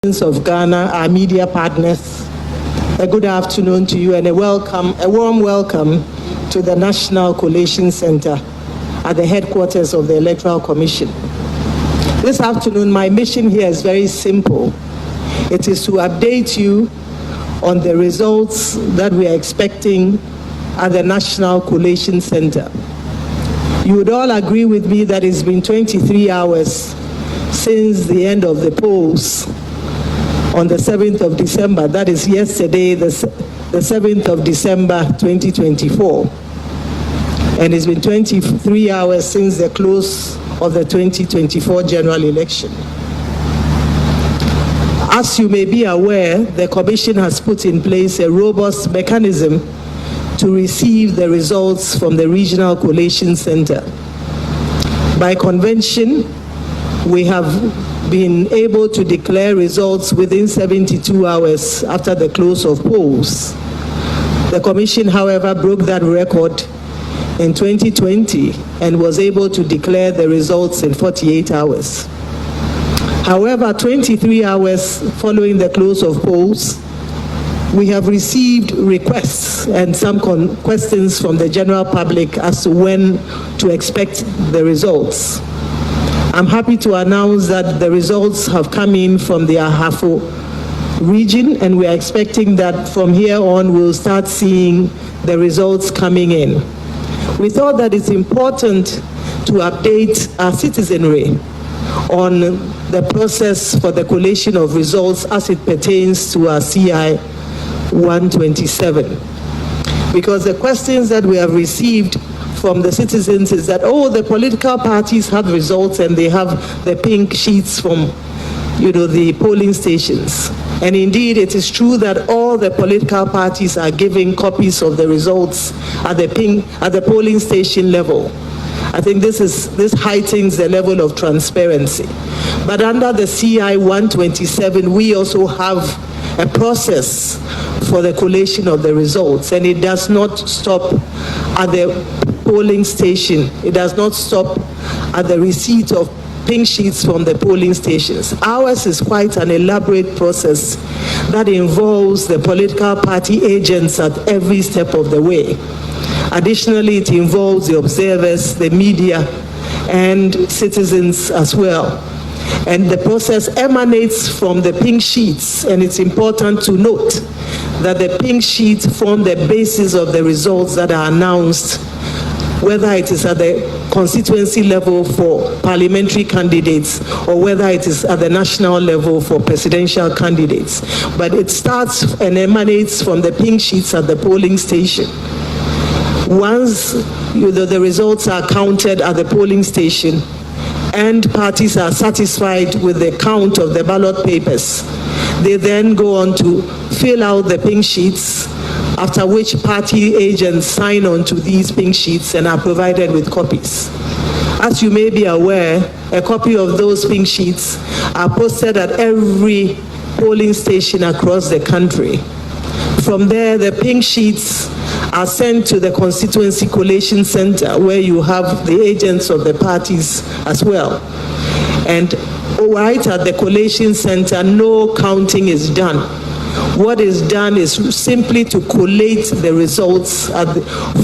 of Ghana, our media partners, a good afternoon to you and a warm welcome to the National Collation Center at the headquarters of the Electoral Commission. This afternoon, my mission here is very simple. It is to update you on the results that we are expecting at the National Collation Center. You would all agree with me that it's been 23 hours since the end of the polls on the 7th of December, that is yesterday, the 7th of December 2024. And it's been 23 hours since the close of the 2024 general election. As you may be aware, the Commission has put in place a robust mechanism to receive the results from the Regional Collation Center. By convention, we have been able to declare results within 72 hours after the close of polls. The Commission, however, broke that record in 2020 and was able to declare the results in 48 hours. However, 23 hours following the close of polls, we have received requests and some questions from the general public as to when to expect the results. I'm happy to announce that the results have come in from the Ahafo region, and we are expecting that from here on we'll start seeing the results coming in. We thought that it's important to update our citizenry on the process for the collation of results as it pertains to our CI 127. Because the questions that we have received from the citizens is that, oh, the political parties have results and they have the pink sheets from, the polling stations. And indeed, it is true that all the political parties are giving copies of the results at the polling station level. I think this heightens the level of transparency. But under the CI 127, we also have a process for the collation of the results, and it does not stop at the polling station. It does not stop at the receipt of pink sheets from the polling stations. Ours is quite an elaborate process that involves the political party agents at every step of the way. Additionally, it involves the observers, the media, and citizens as well. And the process emanates from the pink sheets, and it's important to note that the pink sheets form the basis of the results that are announced, whether it is at the constituency level for parliamentary candidates or whether it is at the national level for presidential candidates. But it starts and emanates from the pink sheets at the polling station. Once the results are counted at the polling station and parties are satisfied with the count of the ballot papers, they then go on to fill out the pink sheets, after which party agents sign on to these pink sheets and are provided with copies. As you may be aware, a copy of those pink sheets are posted at every polling station across the country. From there, the pink sheets are sent to the Constituency Collation Center, where you have the agents of the parties as well. And right at the Collation Center, no counting is done. What is done is simply to collate the results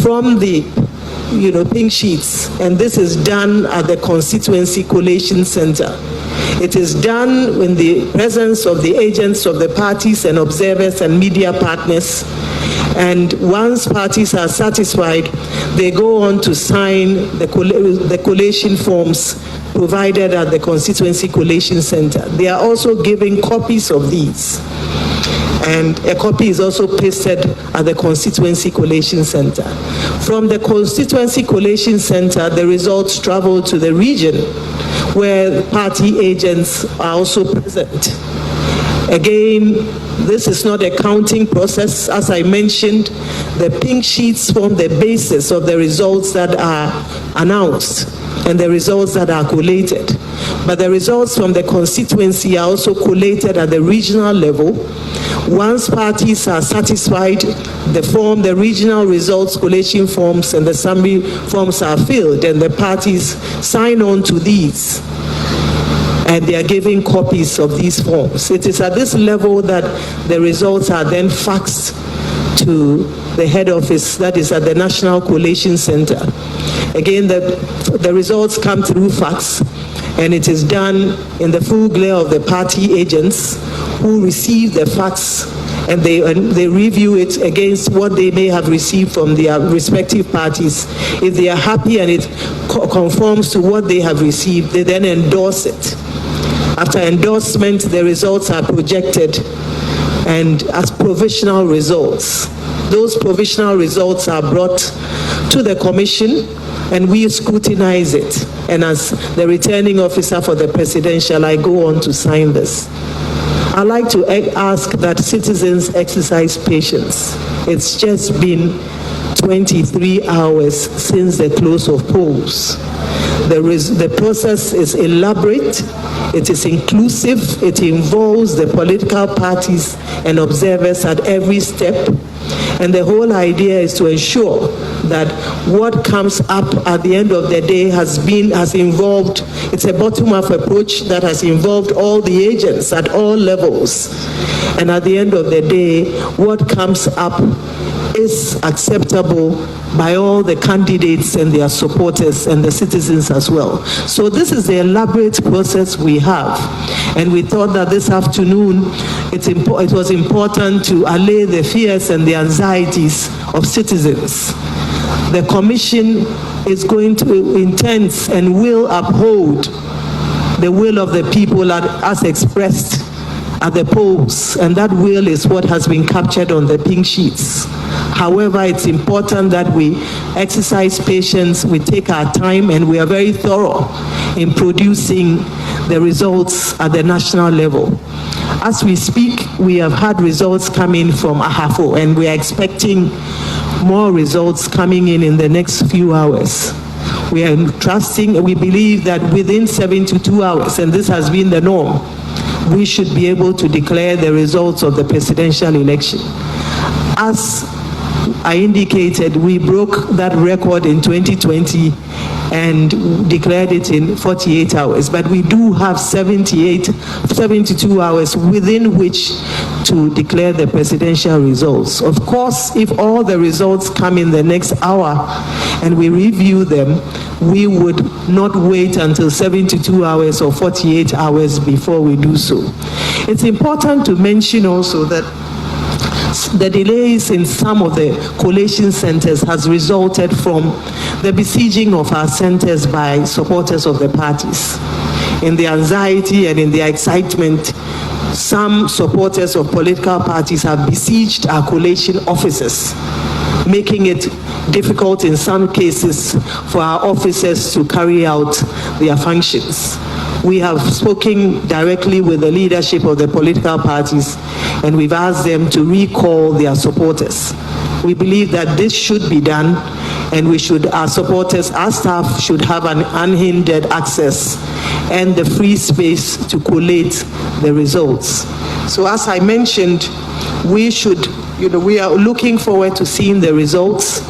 from the pink sheets, and this is done at the Constituency Collation Center. It is done in the presence of the agents of the parties and observers and media partners. And once parties are satisfied, they go on to sign the collation forms provided at the Constituency Collation Center. They are also giving copies of these. And a copy is also pasted at the Constituency Collation Center. From the Constituency Collation Center, the results travel to the region, where party agents are also present. Again, this is not a counting process. As I mentioned, the pink sheets form the basis of the results that are announced and the results that are collated. But the results from the constituency are also collated at the regional level. Once parties are satisfied, the regional results collation forms and the summary forms are filled, and the parties sign on to these. and they are giving copies of these forms. It is at this level that the results are then faxed to the head office, that is at the National Collation Center. Again, the results come through fax, and it is done in the full glare of the party agents who receive the fax, and they review it against what they may have received from their respective parties. If they are happy and it conforms to what they have received, they then endorse it. After endorsement, the results are projected and as provisional results. Those provisional results are brought to the commission and we scrutinize it. And as the returning officer for the presidential, I go on to sign this. I'd like to ask that citizens exercise patience. It's just been 23 hours since the close of polls. The process is elaborate, it is inclusive, it involves the political parties and observers at every step. And the whole idea is to ensure that what comes up at the end of the day has involved, it's a bottom-up approach that has involved all the agents at all levels. And at the end of the day, what comes up is acceptable by all the candidates and their supporters and the citizens as well. So this is the elaborate process we have. And we thought that this afternoon it was important to allay the fears and the anxieties of citizens. The commission is going to intend and will uphold the will of the people as expressed at the polls, and that will is what has been captured on the pink sheets. However, it's important that we exercise patience, we take our time, and we are very thorough in producing the results at the national level. As we speak, we have had results coming from Ahafo, and we are expecting more results coming in the next few hours. We are trusting, we believe that within 72 hours, and this has been the norm, we should be able to declare the results of the presidential election. As I indicated, we broke that record in 2020 and declared it in 48 hours, but we do have 72 hours within which to declare the presidential results. Of course, if all the results come in the next hour and we review them, we would not wait until 72 hours or 48 hours before we do so. It's important to mention also that the delays in some of the collation centers has resulted from the besieging of our centers by supporters of the parties. In the anxiety and in the excitement, some supporters of political parties have besieged our collation offices, making it difficult in some cases for our officers to carry out their functions. We have spoken directly with the leadership of the political parties, and we've asked them to recall their supporters. We believe that this should be done, and our supporters, our staff should have an unhindered access and the free space to collate the results. So as I mentioned, we are looking forward to seeing the results.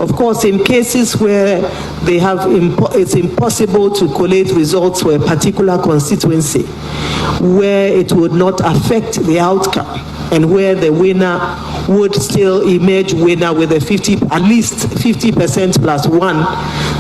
Of course, in cases where it's impossible to collate results for a particular constituency, where it would not affect the outcome, and where the winner would still emerge winner with at least 50% plus one,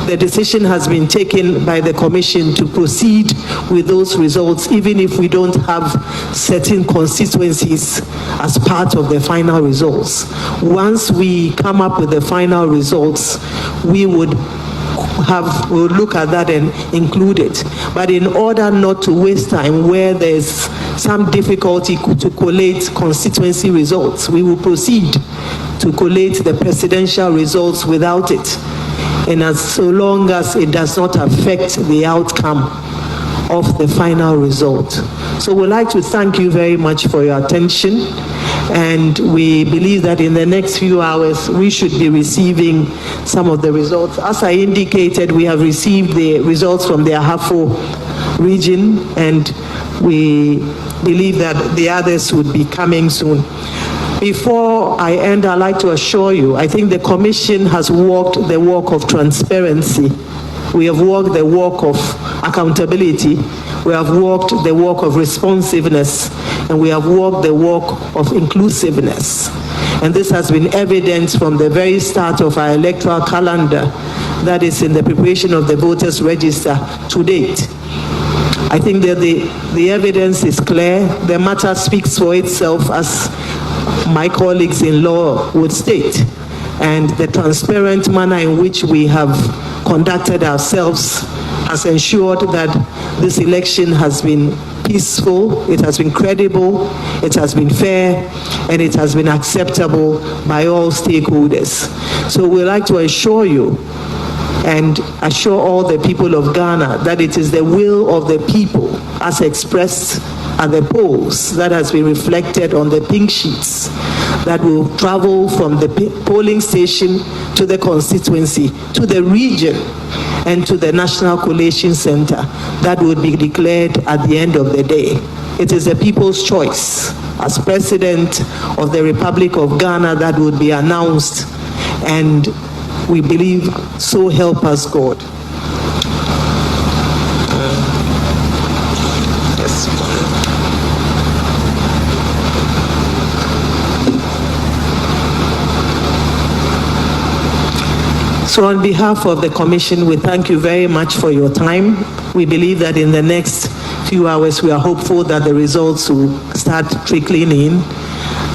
the decision has been taken by the commission to proceed with those results, even if we don't have certain constituencies as part of the final results. Once we come up with the final results, we'll look at that and include it. But in order not to waste time where there's some difficulty to collate constituency results, we will proceed to collate the presidential results without it, and so long as it does not affect the outcome of the final result. So we'd like to thank you very much for your attention, and we believe that in the next few hours we should be receiving some of the results. As I indicated, we have received the results from the Ahafo region, and we believe that the others would be coming soon. Before I end, I'd like to assure you, I think the commission has walked the walk of transparency. We have walked the walk of accountability. We have walked the walk of responsiveness, and we have walked the walk of inclusiveness. And this has been evident from the very start of our electoral calendar, that is in the preparation of the voters' register to date. I think that the evidence is clear. The matter speaks for itself, as my colleagues in law would state. And the transparent manner in which we have conducted ourselves has ensured that this election has been peaceful, it has been credible, it has been fair, and it has been acceptable by all stakeholders. So we'd like to assure you and assure all the people of Ghana that it is the will of the people as expressed at the polls that has been reflected on the pink sheets that will travel from the polling station to the constituency, to the region, and to the National Collation Center that would be declared at the end of the day. It is the people's choice as President of the Republic of Ghana that would be announced, and we believe, so help us God. So on behalf of the Commission, we thank you very much for your time. We believe that in the next few hours, we are hopeful that the results will start trickling in.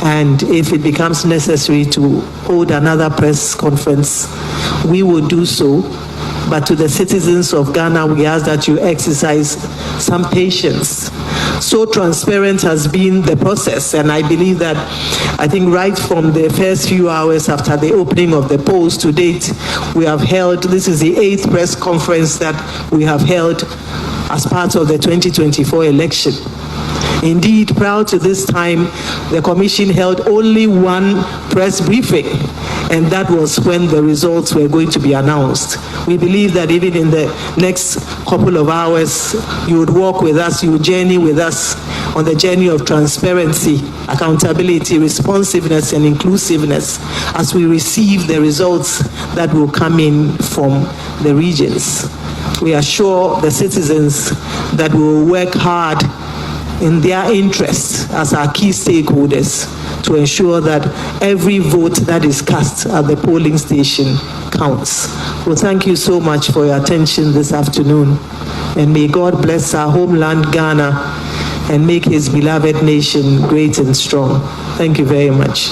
And if it becomes necessary to hold another press conference, we will do so. But to the citizens of Ghana, we ask that you exercise some patience. So transparent has been the process, and I believe that, I think right from the first few hours after the opening of the polls to date, we have held, this is the 8th press conference that we have held as part of the 2024 election. Indeed, prior to this time, the Commission held only one press briefing, and that was when the results were going to be announced. We believe that even in the next couple of hours, you would walk with us, you would journey with us on the journey of transparency, accountability, responsiveness, and inclusiveness as we receive the results that will come in from the regions. We assure the citizens that we will work hard in their interests as our key stakeholders to ensure that every vote that is cast at the polling station counts. Well, thank you so much for your attention this afternoon, and may God bless our homeland Ghana and make his beloved nation great and strong. Thank you very much.